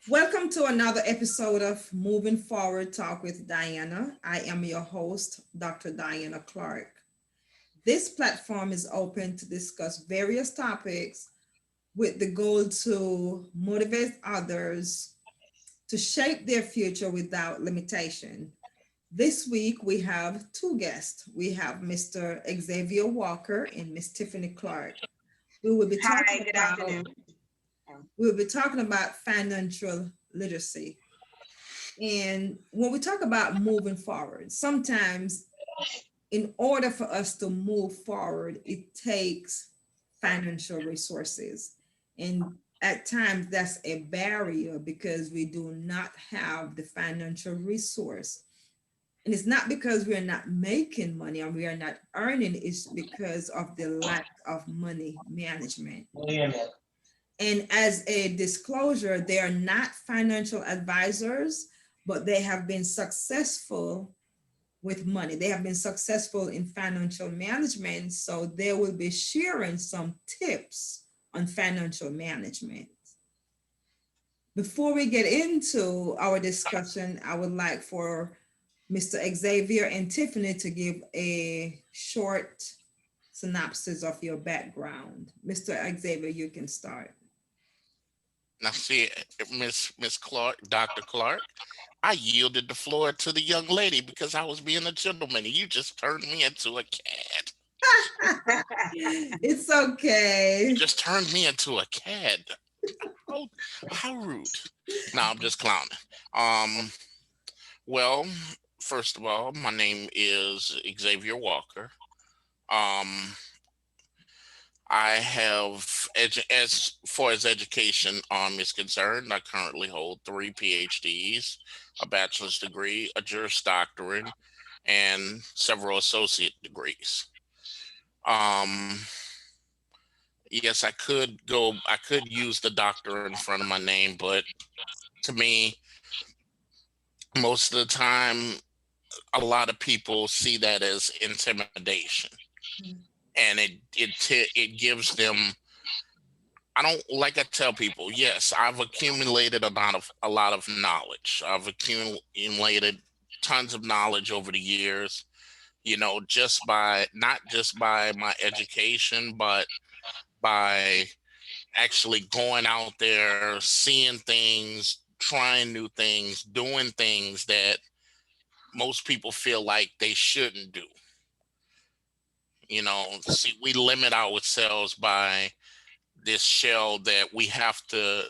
Welcome to another episode of Moving Forward Talk with Diana. I am your host, Dr. Diana Clarke. This platform is open to discuss various topics with the goal to motivate others to shape their future without limitation. This week we have two guests. We have Mr. Xavier Walker and Miss Tiffany Clarke. We will be Hi, talking good about afternoon. we'll be talking about financial literacy. And when we talk about moving forward, sometimes in order for us to move forward, it takes financial resources. And at times that's a barrier because we do not have the financial resource. And it's not because we're not making money or we are not earning, it's because of the lack of money management. And as a disclosure, they are not financial advisors, but they have been successful with money. They have been successful in financial management. So they will be sharing some tips on financial management. Before we get into our discussion, I would like for Mr. Xavier and Tiffany to give a short synopsis of your background. Mr. Xavier, you can start. Now, see, Miss Clark, Dr. Clark, I yielded the floor to the young lady because I was being a gentleman, and you just turned me into a cat. It's okay. Just turned me into a cat. Oh, how rude! No, I'm just clowning. Um, well, first of all, my name is Xavier Walker. Um, I have, as far as education is concerned, I currently hold three PhDs, a bachelor's degree, a Juris Doctorate, and several associate degrees. Um, yes, I could use the doctor in front of my name, but to me, most of the time, a lot of people see that as intimidation, and it gives them. I don't like I tell people, yes, I've accumulated a lot of knowledge. I've accumulated tons of knowledge over the years, just by not just by my education, but by actually going out there, seeing things, trying new things, doing things that most people feel like they shouldn't do. See, we limit ourselves by this shell that we have to,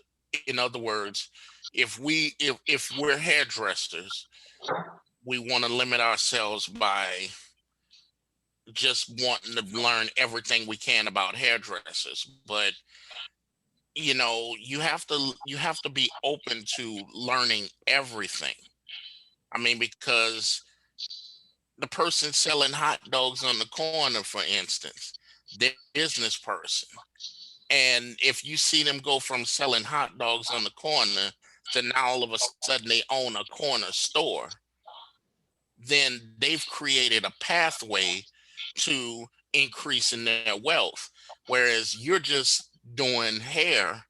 in other words, if we're hairdressers, we want to limit ourselves by just wanting to learn everything we can about hairdressers. But you have to be open to learning everything. I mean, because the person selling hot dogs on the corner, for instance, they're a business person. And if you see them go from selling hot dogs on the corner to now all of a sudden they own a corner store, then they've created a pathway to increasing their wealth. Whereas you're just doing hair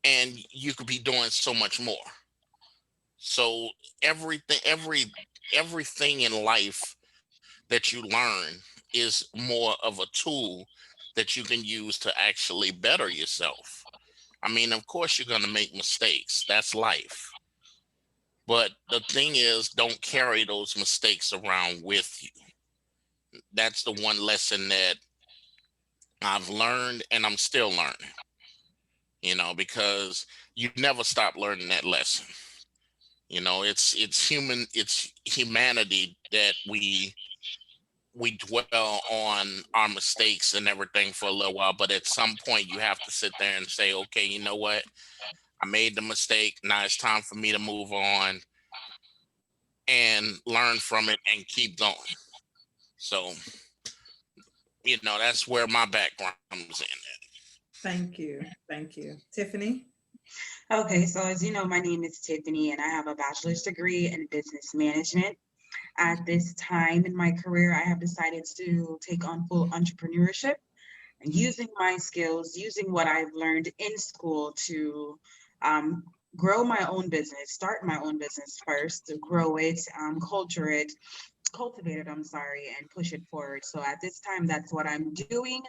and you could be doing so much more. So everything in life that you learn is more of a tool that you can use to actually better yourself. I mean, of course, you're going to make mistakes. That's life. But the thing is, don't carry those mistakes around with you. That's the one lesson that I've learned and I'm still learning, because you never stop learning that lesson. It's humanity that we dwell on our mistakes and everything for a little while, but at some point you have to sit there and say, okay, you know what? I made the mistake. Now it's time for me to move on and learn from it and keep going. So, that's where my background comes in. Thank you. Thank you. Tiffany? Okay, so as you know, my name is Tiffany and I have a bachelor's degree in business management. At this time in my career, I have decided to take on full entrepreneurship and using my skills, using what I've learned in school to grow my own business, start my own business first, to grow it, cultivate it, I'm sorry, and push it forward. So at this time, that's what I'm doing.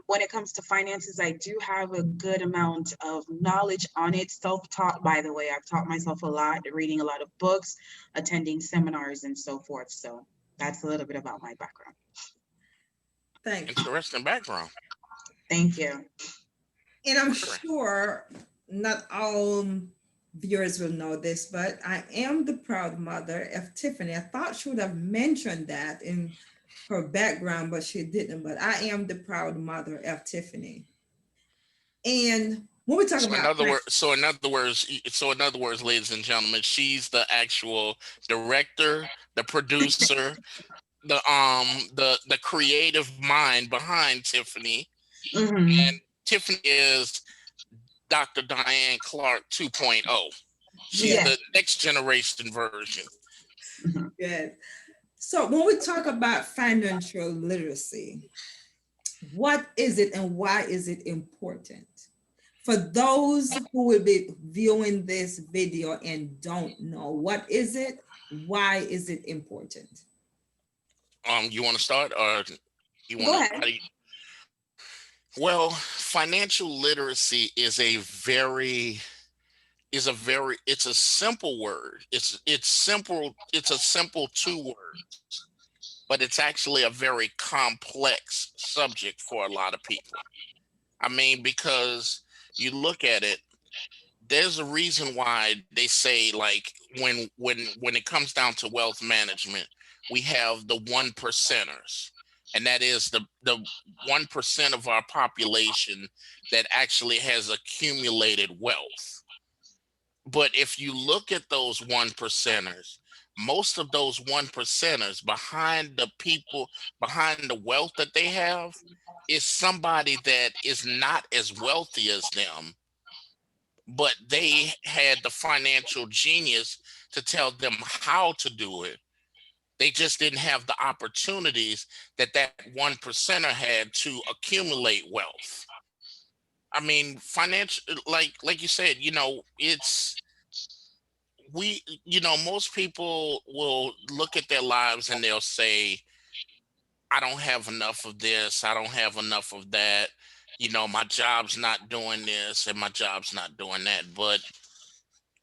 When it comes to finances, I do have a good amount of knowledge on it, self-taught, by the way. I've taught myself a lot, reading a lot of books, attending seminars, and so forth. So that's a little bit about my background. Thank you. Interesting background. Thank you. And I'm Very. sure not all viewers will know this, but I am the proud mother of Tiffany. I thought she would have mentioned that in her background, but she didn't. But I am the proud mother of Tiffany. And when we talk So in about other words, ladies and gentlemen, she's the actual director, the producer, the creative mind behind Tiffany. Hmm. And Tiffany is Dr. Diane Clarke 2.0. She's yes, Yes. the next generation version. Mhm. yes. So when we talk about financial literacy, what is it and why is it important? For those who will be viewing this video and don't know, what is it? Why is it important? You want to start, or you want Go to? ahead. Well, financial literacy it's a simple word. It's simple. It's a simple two words, but it's actually a very complex subject for a lot of people. I mean, because you look at it, there's a reason why they say, like, when it comes down to wealth management, we have the one percenters, and that is the 1% of our population that actually has accumulated wealth. But if you look at those one percenters, most of those one percenters, behind the wealth that they have, is somebody that is not as wealthy as them, but they had the financial genius to tell them how to do it. They just didn't have the opportunities that that one percenter had to accumulate wealth. I mean, financial, like you said, most people will look at their lives and they'll say, I don't have enough of this, I don't have enough of that. My job's not doing this and my job's not doing that. But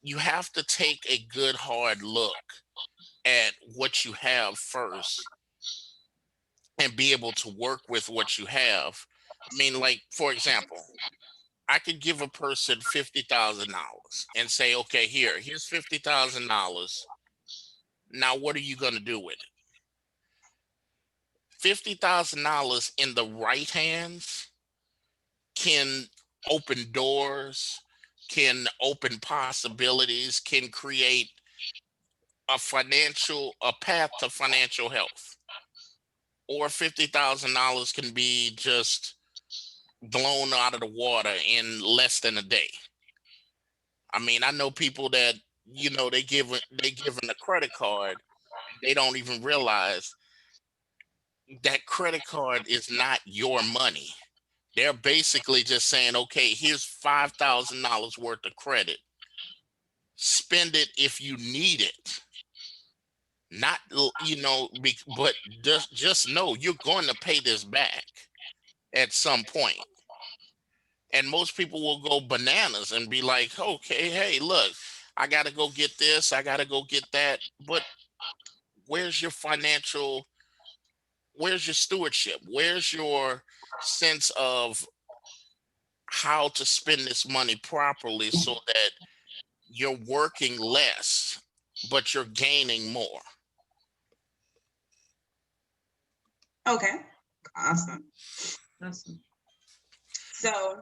you have to take a good hard look at what you have first and be able to work with what you have. I mean, like, for example, I could give a person $50,000 and say, okay, here's $50,000. Now, what are you going to do with it? $50,000 in the right hands can open doors, can open possibilities, can create a path to financial health. Or $50,000 can be just blown out of the water in less than a day. I mean, I know people that, they given a credit card, they don't even realize that credit card is not your money. They're basically just saying, okay, here's $5,000 worth of credit. Spend it if you need it. Not, but just know you're going to pay this back at some point. And most people will go bananas and be like, okay, hey, look, I got to go get this, I got to go get that. But where's your financial, where's your stewardship? Where's your sense of how to spend this money properly so that you're working less, but you're gaining more? Okay. Awesome. Awesome. So,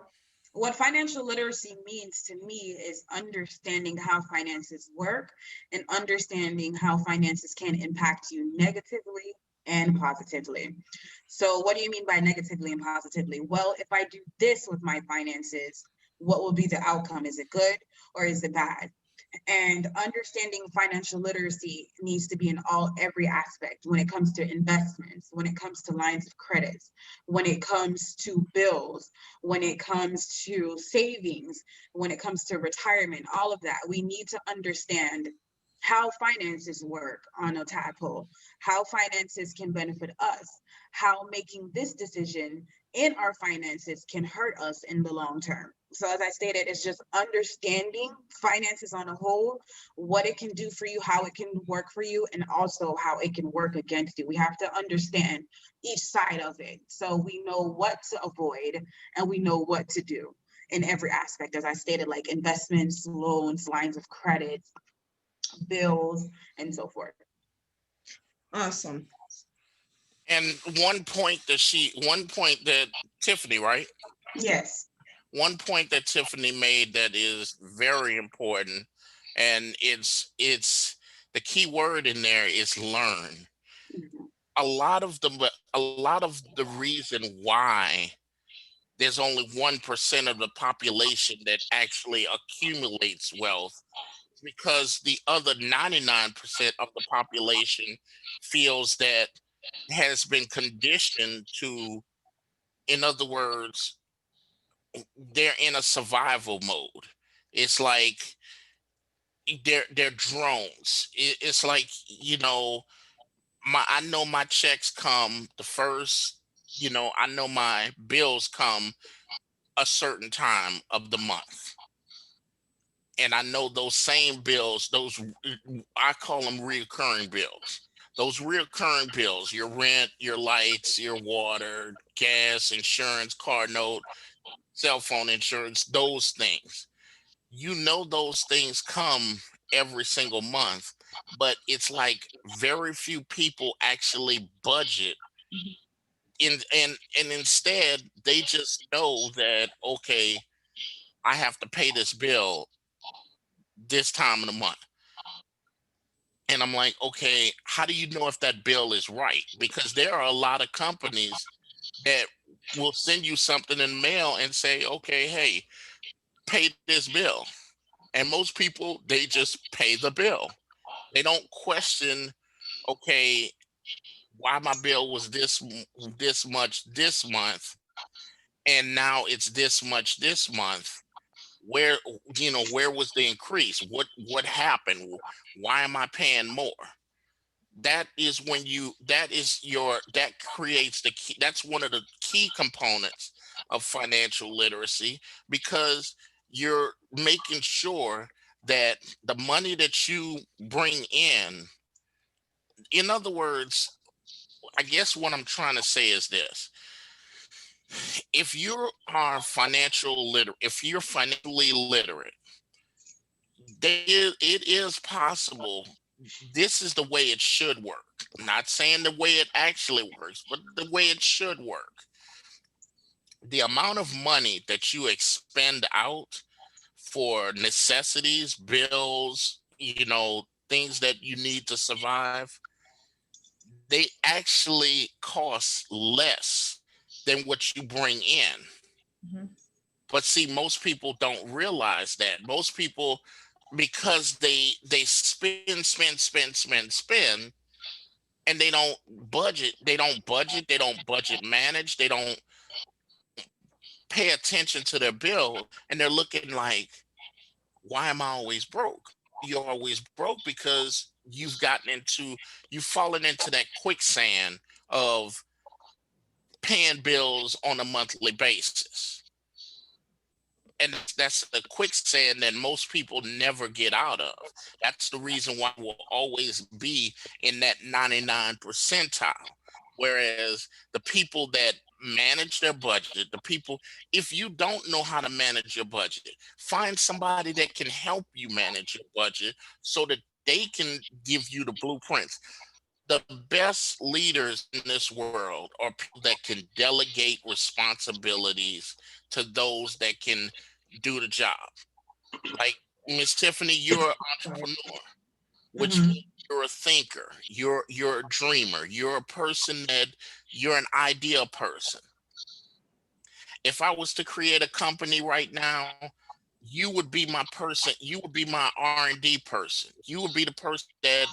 what financial literacy means to me is understanding how finances work and understanding how finances can impact you negatively and positively. So, what do you mean by negatively and positively? Well, if I do this with my finances, what will be the outcome? Is it good or is it bad? And understanding financial literacy needs to be in every aspect when it comes to investments, when it comes to lines of credits, when it comes to bills, when it comes to savings, when it comes to retirement, all of that. We need to understand how finances work on a tadpole, how finances can benefit us, how making this decision in our finances can hurt us in the long term. So as I stated, it's just understanding finances on a whole, what it can do for you, how it can work for you, and also how it can work against you. We have to understand each side of it so we know what to avoid and we know what to do in every aspect. As I stated, like investments, loans, lines of credit, bills, and so forth. Awesome. And one point that Tiffany, right? Yes. One point that Tiffany made that is very important, and it's the key word in there is learn. Mhm. A lot of the reason why there's only 1% of the population that actually accumulates wealth is because the other 99% of the population feels that has been conditioned to, in other words, they're in a survival mode. It's like they're drones. It's like, I know my checks come the first, I know my bills come a certain time of the month. And I know those same bills, I call them reoccurring bills. Those reoccurring bills, your rent, your lights, your water, gas, insurance, car note, cell phone insurance, those things. Those things come every single month, but it's like very few people actually budget and instead they just know that, okay, I have to pay this bill this time of the month. And I'm like, okay, how do you know if that bill is right? Because there are a lot of companies that will send you something in mail and say, okay, hey, pay this bill. And most people, they just pay the bill. They don't question, okay, why my bill was this much this month, and now it's this much this month. Where where was the increase? What happened? Why am I paying more? That creates the key. That's one of the key components of financial literacy, because you're making sure that the money that you bring in other words, I guess what I'm trying to say is this: if you're financially literate, it is possible. This is the way it should work. I'm not saying the way it actually works, but the way it should work. The amount of money that you expend out for necessities, bills, things that you need to survive, they actually cost less than what you bring in. Mhm. But see, most people don't realize that. Most people, because they spend, and they don't budget manage, they don't pay attention to their bill, and they're looking like, why am I always broke? You're always broke because you've fallen into that quicksand of paying bills on a monthly basis. And that's a quicksand that most people never get out of. That's the reason why we'll always be in that 99 percentile. Whereas the people that manage their budget, if you don't know how to manage your budget, find somebody that can help you manage your budget so that they can give you the blueprints. The best leaders in this world are people that can delegate responsibilities to those that can do the job. Like Miss Tiffany, you're an Right. entrepreneur, which Mhm. means you're a thinker, you're a dreamer, you're an idea person. If I was to create a company right now, you would be my person. You would be my R&D person. You would be the person that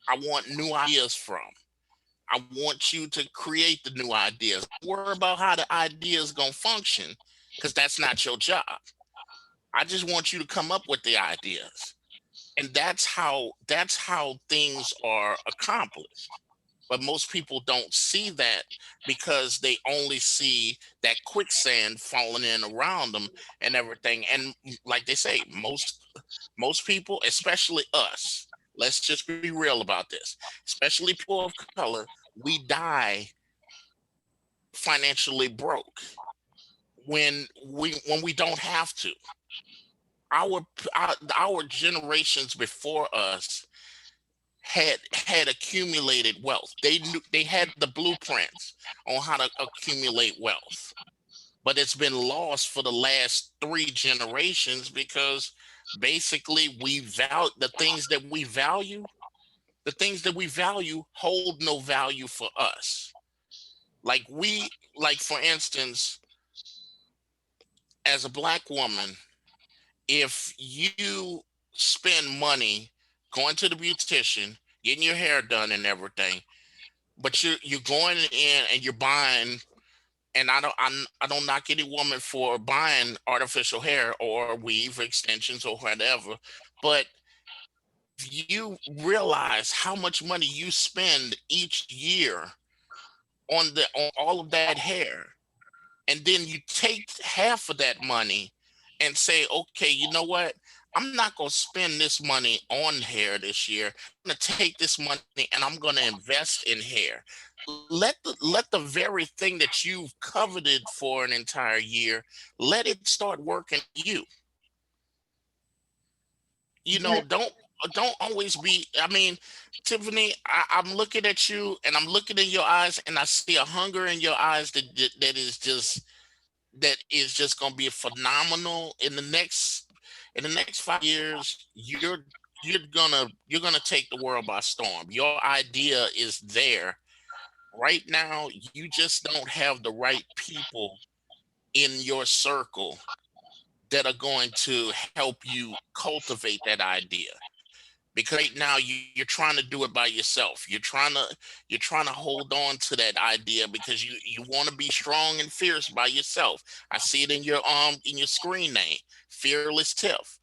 I want new ideas from. I want you to create the new ideas. Don't worry about how the idea is gonna function, because that's not your job. I just want you to come up with the ideas. And that's how things are accomplished. But most people don't see that, because they only see that quicksand falling in around them and everything. And like they say, most people, especially us, let's just be real about this, especially people of color, we die financially broke when we don't have to. Our generations before us had accumulated wealth. They had the blueprints on how to accumulate wealth, but it's been lost for the last 3 generations, because basically the things that we value hold no value for us. Like for instance, as a black woman, if you spend money going to the beautician, getting your hair done and everything, but you're going in and you're buying, and I don't knock any woman for buying artificial hair or weave extensions or whatever, but if you realize how much money you spend each year on all of that hair, and then you take half of that money and say, okay, you know what? I'm not going to spend this money on hair this year. I'm going to take this money and I'm going to invest in hair. Let the very thing that you've coveted for an entire year, let it start working for you. Don't always be. I mean, Tiffany, I'm looking at you and I'm looking in your eyes, and I see a hunger in your eyes that is just going to be phenomenal in the next 5 years. You're gonna take the world by storm. Your idea is there right now. You just don't have the right people in your circle that are going to help you cultivate that idea, because right now you're trying to do it by yourself. You're trying to hold on to that idea because you want to be strong and fierce by yourself. I see it in your screen name, Fearless Tiff.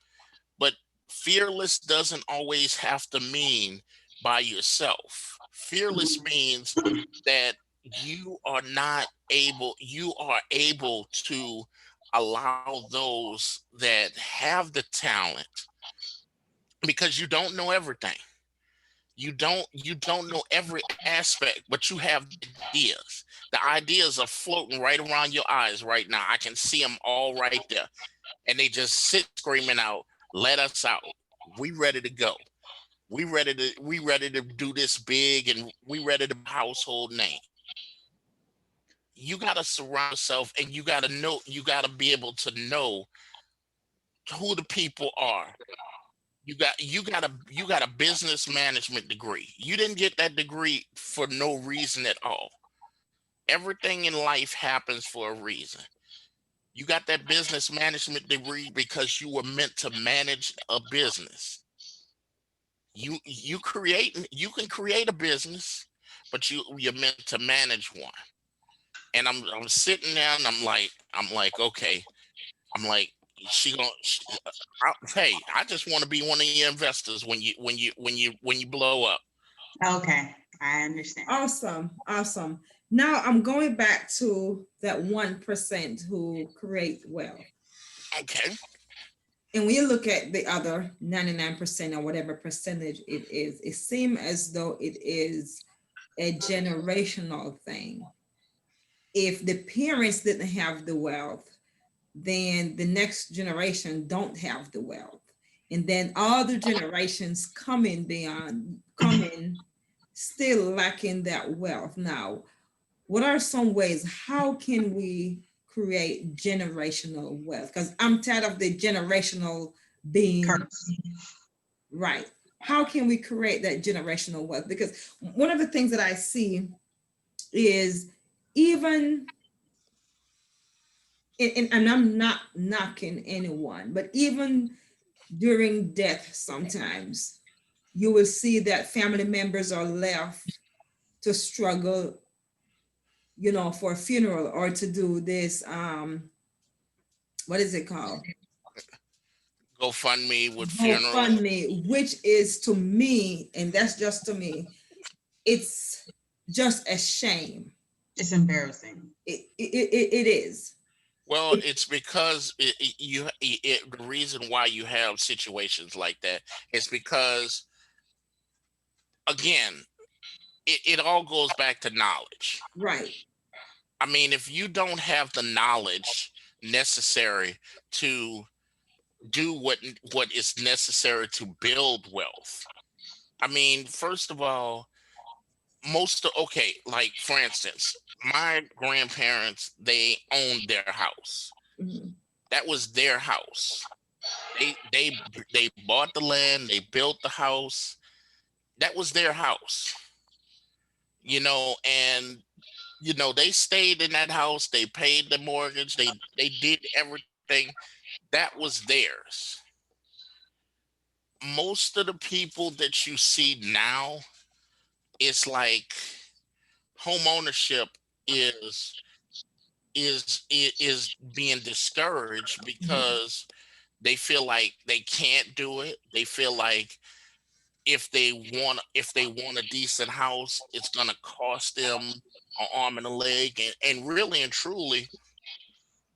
But fearless doesn't always have to mean by yourself. Fearless means that you are able to allow those that have the talent, because you don't know everything. You don't know every aspect, but you have ideas. The ideas are floating right around your eyes right now. I can see them all right there, and they just sit screaming out, "Let us out. We ready to go. We ready to do this big, and we ready to household name." You got to surround yourself, and you got to be able to know who the people are. You got a business management degree. You didn't get that degree for no reason at all. Everything in life happens for a reason. You got that business management degree because you were meant to manage a business. You can create a business, but you're meant to manage one. And I'm sitting there and I'm like, okay. I'm like, hey, I just want to be one of your investors when you blow up. Okay, I understand. Awesome, awesome. Now I'm going back to that 1% who create wealth. Okay. And when you look at the other 99% or whatever percentage it is, it seems as though it is a generational thing. If the parents didn't have the wealth, then the next generation don't have the wealth. And then all the generations coming still lacking that wealth. Now, what are some ways, how can we create generational wealth? Because I'm tired of the generational being Curse. right. How can we create that generational wealth? Because one of the things that I see is even and I'm not knocking anyone, but even during death, sometimes you will see that family members are left to struggle, for a funeral or to do this, what is it called? GoFundMe with funeral. GoFundMe, which is to me, and that's just to me, it's just a shame. It's embarrassing. It is. Well, it's because the reason why you have situations like that is because, again, it all goes back to knowledge. Right. I mean, if you don't have the knowledge necessary to do what is necessary to build wealth, I mean, first of all, okay, like for instance, my grandparents, they owned their house. Mhm. That was their house. They bought the land, they built the house. That was their house, and they stayed in that house, they paid the mortgage, they did everything. That was theirs. Most of the people that you see now, it's like home ownership is is being discouraged Mhm. because they feel like they can't do it. They feel like if they want a decent house, it's gonna cost them an arm and a leg. And really and truly,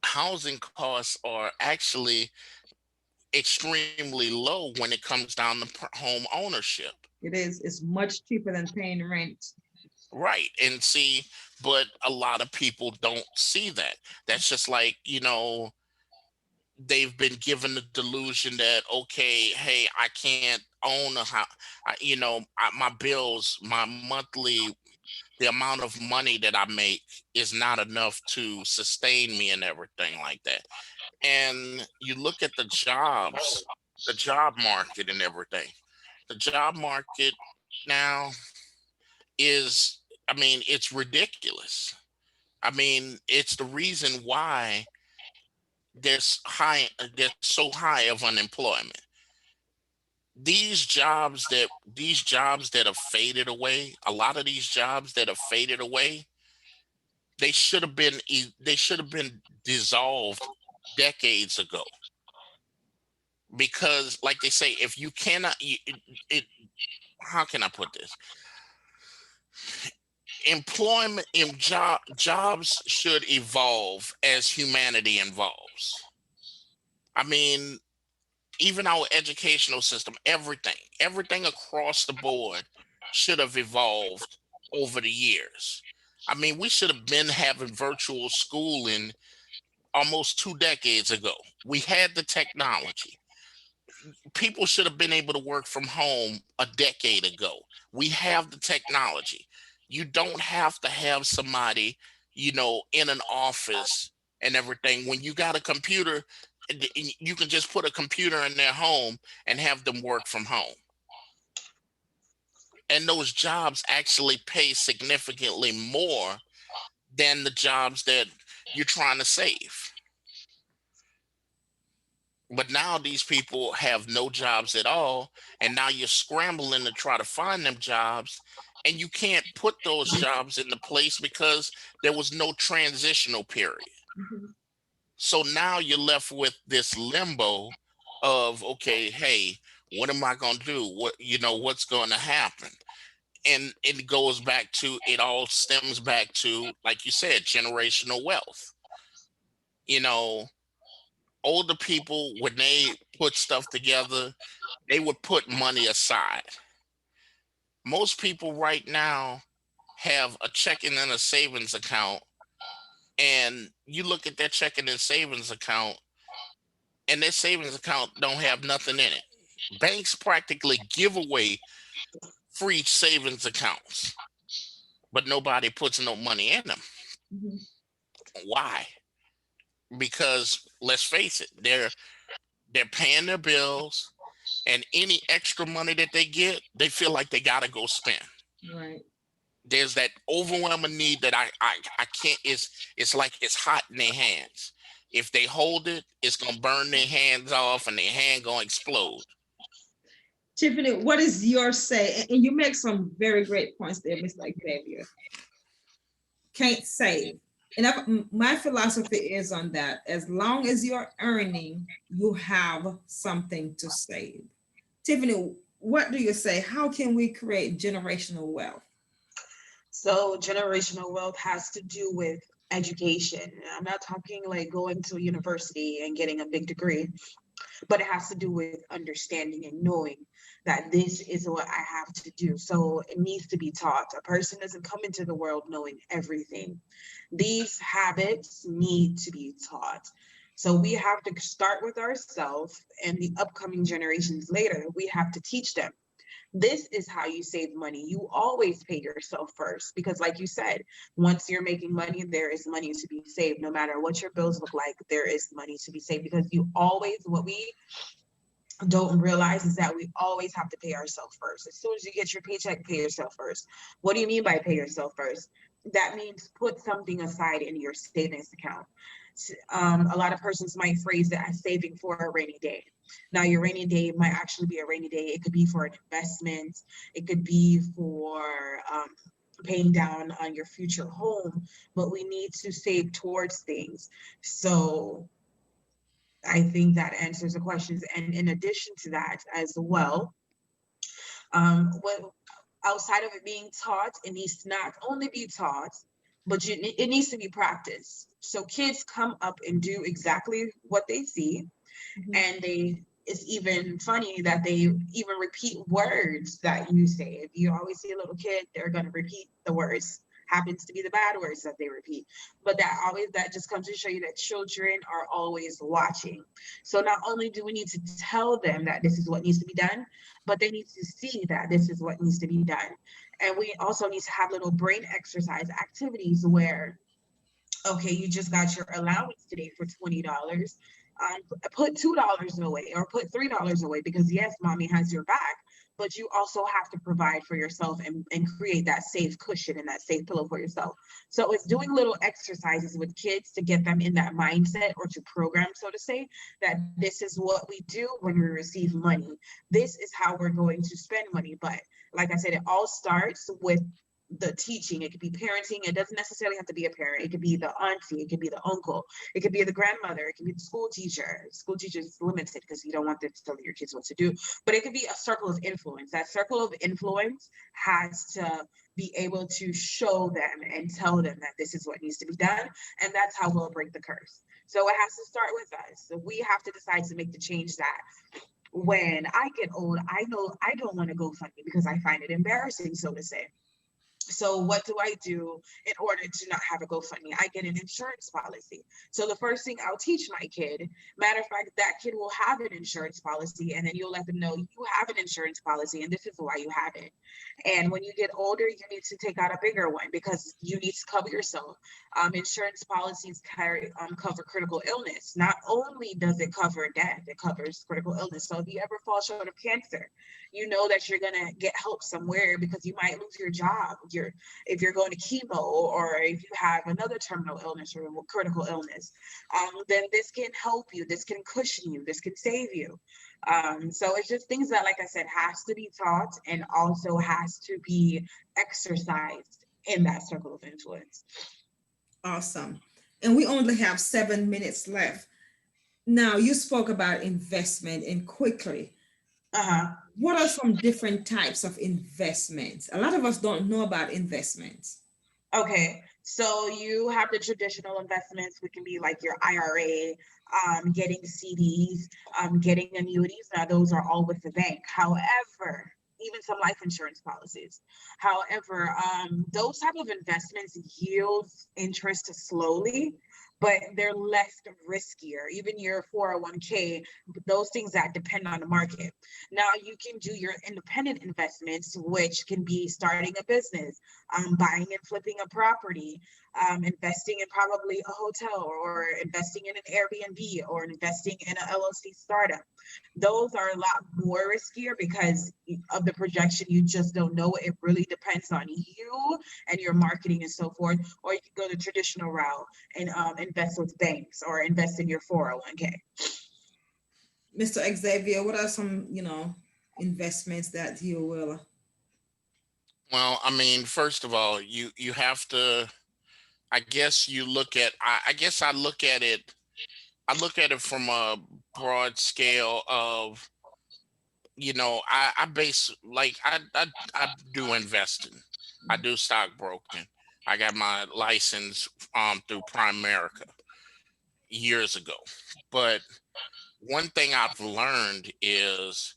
housing costs are actually extremely low when it comes down to home ownership. It is. It's much cheaper than paying rent. Right. And see, but a lot of people don't see that. That's just like, they've been given the delusion that, okay, hey, I can't own a house. My bills, my monthly, the amount of money that I make is not enough to sustain me and everything like that. And you look at the job market and everything. The job market now is, I mean, it's ridiculous. I mean, it's the reason why there's so high of unemployment. These jobs that have faded away, a lot of these jobs that have faded away, they should have been dissolved decades ago. Because like they say, if you cannot it how can I put this? Jobs should evolve as humanity evolves. I mean, even our educational system, everything across the board should have evolved over the years. I mean, we should have been having virtual schooling almost 2 decades ago. We had the technology. People should have been able to work from home a decade ago. We have the technology. You don't have to have somebody, in an office and everything. When you got a computer, you can just put a computer in their home and have them work from home. And those jobs actually pay significantly more than the jobs that you're trying to save. But now these people have no jobs at all, and now you're scrambling to try to find them jobs, and you can't put those jobs into place because there was no transitional period. Mhm. So now you're left with this limbo of, okay, hey, what am I going to do? What's going to happen? And it all stems back to, like you said, generational wealth. You know, older people, when they put stuff together, they would put money aside. Most people right now have a checking and a savings account, and you look at their checking and savings account, and their savings account don't have nothing in it. Banks practically give away free savings accounts, but nobody puts no money in them. Mhm. Why? Because let's face it, they're paying their bills, and any extra money that they get, they feel like they gotta go spend. Right. There's that overwhelming need that I can't. It's like it's hot in their hands. If they hold it, it's gonna burn their hands off and their hand gonna explode. Tiffany, what is your say? And you make some very great points there, Mr. Xavier. Can't save. And my philosophy is on that. As long as you're earning, you have something to save. Tiffany, what do you say? How can we create generational wealth? So generational wealth has to do with education. I'm not talking like going to a university and getting a big degree, but it has to do with understanding and knowing that this is what I have to do. So it needs to be taught. A person doesn't come into the world knowing everything. These habits need to be taught. So we have to start with ourselves and the upcoming generations later. We have to teach them. This is how you save money. You always pay yourself first because, like you said, once you're making money, there is money to be saved. No matter what your bills look like, there is money to be saved because you always, what we don't realize is that we always have to pay ourselves first. As soon as you get your paycheck, pay yourself first. What do you mean by pay yourself first? That means put something aside in your savings account. A lot of persons might phrase it as saving for a rainy day. Now, your rainy day might actually be a rainy day. It could be for an investment. It could be for paying down on your future home, but we need to save towards things. So I think that answers the questions. And in addition to that as well, what outside of it being taught, it needs to not only be taught, but it needs to be practiced. So kids come up and do exactly what they see, and it's even funny that they even repeat words that you say. If you always see a little kid, they're going to repeat the words. Happens to be the bad words that they repeat, but that just comes to show you that children are always watching. So not only do we need to tell them that this is what needs to be done, but they need to see that this is what needs to be done. And we also need to have little brain exercise activities where, okay, you just got your allowance today for $20. Put $2 away or put $3 away because yes, mommy has your back, but you also have to provide for yourself and create that safe cushion and that safe pillow for yourself. So it's doing little exercises with kids to get them in that mindset or to program, so to say, that this is what we do when we receive money. This is how we're going to spend money. But like I said, it all starts with the teaching. It could be parenting. It doesn't necessarily have to be a parent. It could be the auntie. It could be the uncle. It could be the grandmother. It could be the school teacher. School teacher is limited because you don't want them to tell your kids what to do. But it could be a circle of influence. That circle of influence has to be able to show them and tell them that this is what needs to be done. And that's how we'll break the curse. So it has to start with us. So we have to decide to make the change that when I get old, I know I don't want to go funny because I find it embarrassing, so to say. So what do I do in order to not have a GoFundMe? I get an insurance policy. So the first thing I'll teach my kid, matter of fact, that kid will have an insurance policy, and then you'll let them know you have an insurance policy and this is why you have it. And when you get older, you need to take out a bigger one because you need to cover yourself. Insurance policies cover critical illness. Not only does it cover death, it covers critical illness. So if you ever fall short of cancer, you know that you're gonna get help somewhere because you might lose your job. If you're going to chemo or if you have another terminal illness or critical illness, then this can help you. This can cushion you. This can save you. So it's just things that, like I said, has to be taught and also has to be exercised in that circle of influence. Awesome. And we only have 7 minutes left. Now, you spoke about investment and quickly. What are some different types of investments? A lot of us don't know about investments. Okay, so you have the traditional investments, which can be like your IRA, getting CDs, getting annuities. Now, those are all with the bank. However, even some life insurance policies. However, those type of investments yield interest slowly, but they're less riskier. Even your 401k, those things that depend on the market. Now you can do your independent investments, which can be starting a business, buying and flipping a property, investing in probably a hotel, or investing in an Airbnb, or investing in an LLC startup. Those are a lot more riskier because of the projection. You just don't know. It really depends on you and your marketing and so forth. Or you can go the traditional route and invest with banks or invest in your 401k. Mr. Xavier, what are some, investments that you will? Well, I mean, first of all, you have to. I guess you look at. I guess I look at it. I look at it from a broad scale of, I base, like, I do investing. I do stockbroking. I got my license through Primerica years ago. But one thing I've learned is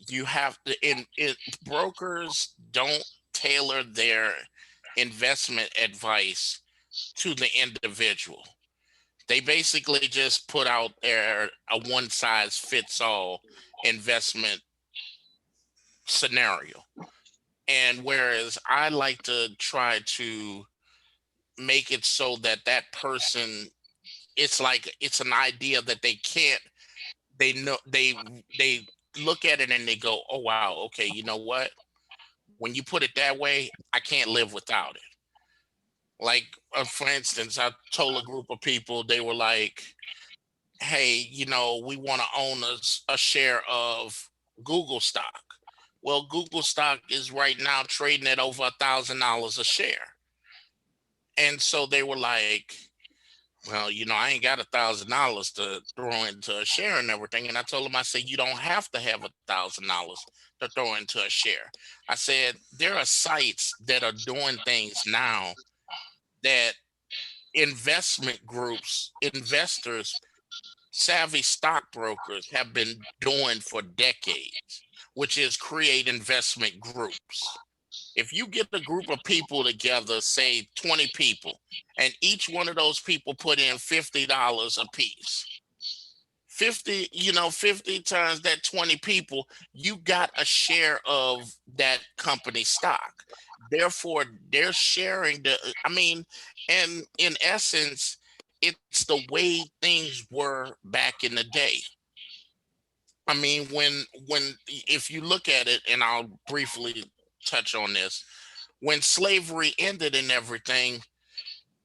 you have to in brokers don't tailor their investment advice to the individual. They basically just put out there a one size fits all investment scenario. And whereas I like to try to make it so that that person, it's like it's an idea that they can't, they know, they look at it and they go, oh wow, okay, you know what, when you put it that way, I can't live without it. Like, for instance, I told a group of people, they were like, hey, we want to own a share of Google stock. Well, Google stock is right now trading at over $1,000 a share. And so they were like, well, I ain't got $1,000 to throw into a share and everything. And I told them, I said, you don't have to have $1,000 to throw into a share. I said, there are sites that are doing things now that investment groups, investors, savvy stockbrokers have been doing for decades, which is create investment groups. If you get a group of people together, say 20 people, and each one of those people put in $50 a piece, 50 times that 20 people, you got a share of that company stock. Therefore, they're sharing I mean, and in essence, it's the way things were back in the day. I mean, if you look at it, and I'll briefly touch on this, when slavery ended and everything,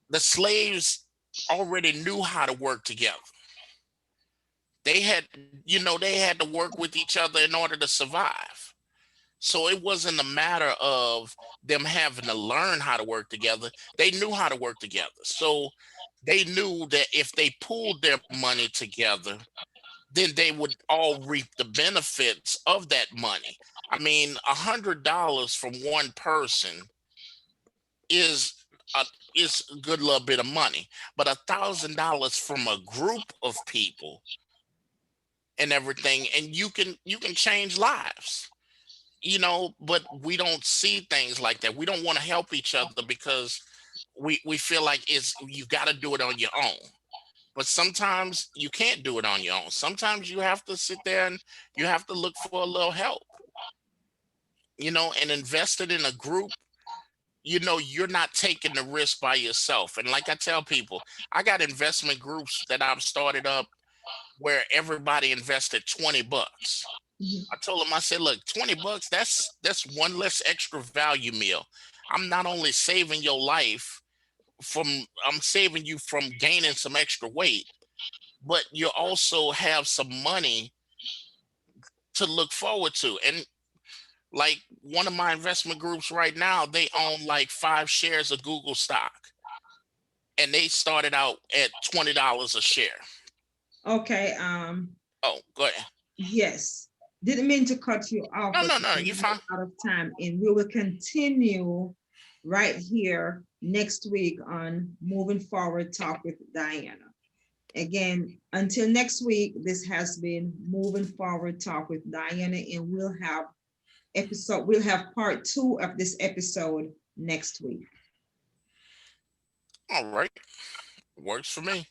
the slaves already knew how to work together. They had, they had to work with each other in order to survive. So it wasn't a matter of them having to learn how to work together. They knew how to work together. So they knew that if they pooled their money together, then they would all reap the benefits of that money. I mean, $100 from one person is a is a good little bit of money, but $1,000 from a group of people and everything, and you can change lives. But we don't see things like that. We don't want to help each other because we feel like it's you got to do it on your own. But sometimes you can't do it on your own. Sometimes you have to sit there and you have to look for a little help, and invest it in a group. You're not taking the risk by yourself. And like I tell people, I got investment groups that I've started up where everybody invested $20. Mhm. I told them, I said, look, $20, that's one less extra value meal. I'm not only saving your life I'm saving you from gaining some extra weight, but you also have some money to look forward to. And like one of my investment groups right now, they own like 5 shares of Google stock, and they started out at $20 a share. Okay, Oh, go ahead. yes. Didn't mean to cut you off, No, but no, no, we're you're fine. out of time, and we will continue right here next week on Moving Forward Talk with Diana. Again, until next week, this has been Moving Forward Talk with Diana, and we'll have part 2 of this episode next week. All right. Works for me.